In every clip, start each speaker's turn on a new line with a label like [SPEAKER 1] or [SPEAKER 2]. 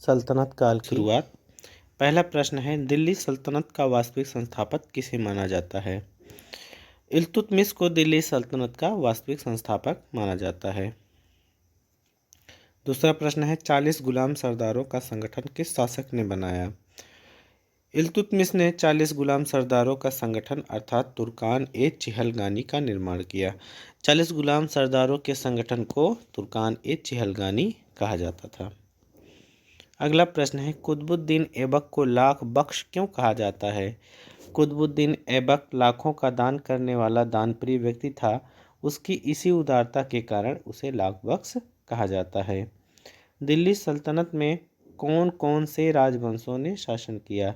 [SPEAKER 1] सल्तनत काल की शुरुआत। पहला प्रश्न है, दिल्ली सल्तनत का वास्तविक संस्थापक किसे माना जाता है? इल्तुतमिश को दिल्ली सल्तनत का वास्तविक संस्थापक माना जाता है। दूसरा प्रश्न है, 40 गुलाम सरदारों का संगठन किस शासक ने बनाया? इल्तुतमिश ने 40 गुलाम सरदारों का संगठन अर्थात तुर्कान-ए-चिहलगानी का निर्माण किया। 40 गुलाम सरदारों के संगठन को तुर्कान-ए-चिहलगानी कहा जाता था। अगला प्रश्न है, कुतुबुद्दीन ऐबक को लाख बख्श क्यों कहा जाता है? कुतुबुद्दीन ऐबक लाखों का दान करने वाला दानप्रिय व्यक्ति था। उसकी इसी उदारता के कारण उसे लाख बख्श कहा जाता है। दिल्ली सल्तनत में कौन कौन से राजवंशों ने शासन किया?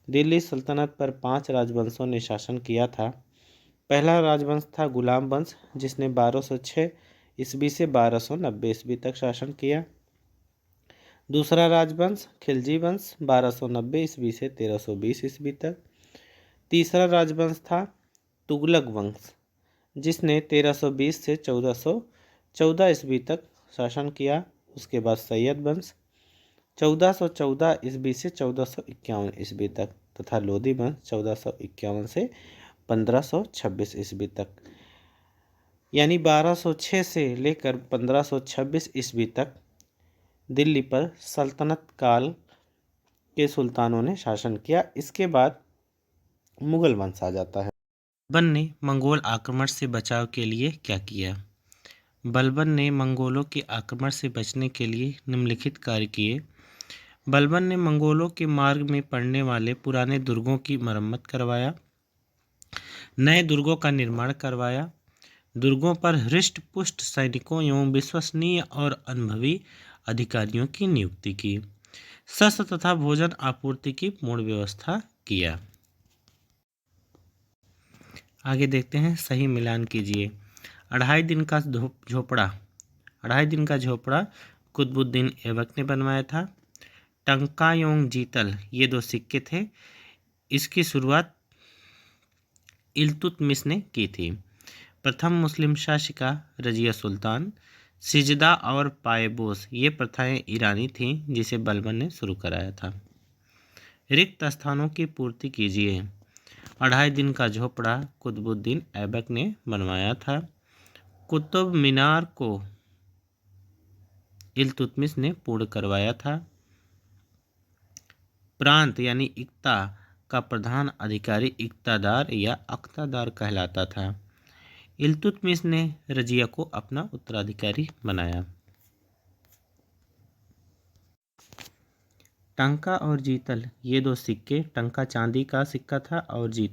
[SPEAKER 1] दिल्ली सल्तनत पर 5 राजवंशों ने शासन किया था। पहला राजवंश था गुलाम वंश, जिसने 1206 ईस्वी से 1290 ईस्वी तक शासन किया। दूसरा राजवंश खिलजी वंश 1290 ईस्वी से 1320 ईस्वी तक। तीसरा राजवंश था तुगलक वंश, जिसने 1320 से 1414 ईस्वी तक शासन किया। उसके बाद सैयद वंश 1414 ईस्वी से 1451 ईस्वी तक तथा लोधी वंश 1451 से 1526 ईस्वी तक। यानी 1206 से लेकर 1526 ईस्वी तक दिल्ली पर सल्तनत काल के सुल्तानों ने शासन किया। इसके बाद मुगल वंश आ जाता है। बलबन ने मंगोल आक्रमण से बचाव के लिए क्या किया? बलबन ने मंगोलों के आक्रमण से बचने के लिए निम्नलिखित कार्य किए। बलबन ने मंगोलों के मार्ग में पड़ने वाले पुराने दुर्गों की मरम्मत करवाया, नए दुर्गों का निर्माण करवाया, दुर्गों पर हृष्ट पुष्ट सैनिकों एवं विश्वसनीय और अनुभवी अधिकारियों की नियुक्ति की, शस्त्र तथा भोजन आपूर्ति की पूर्ण व्यवस्था किया। आगे देखते हैं, सही मिलान कीजिए। 2.5 दिन का झोपड़ा 2.5 दिन का झोपड़ा कुतुबुद्दीन ऐबक ने बनवाया था। टंका एवं जीतल ये 2 सिक्के थे। इसकी शुरुआत इल्तुतमिश ने की थी। प्रथम मुस्लिम शासिका रजिया सुल्तान, सिजदा और पायबोस ये प्रथाएं ईरानी थीं, जिसे बलबन ने शुरू कराया था। रिक्त स्थानों की पूर्ति कीजिए। 2.5 दिन का झोपड़ा कुतुबुद्दीन ऐबक ने बनवाया था। कुतुब मीनार को इल्तुतमिश ने पूर्ण करवाया था। प्रांत यानी इक्ता का प्रधान अधिकारी इक्तादार या अख्तादार कहलाता था। इल्तुतमिश ने रजिया को अपना उत्तराधिकारी बनाया। टंका और जीतल ये 2 सिक्के, टंका चांदी का सिक्का था और जीतल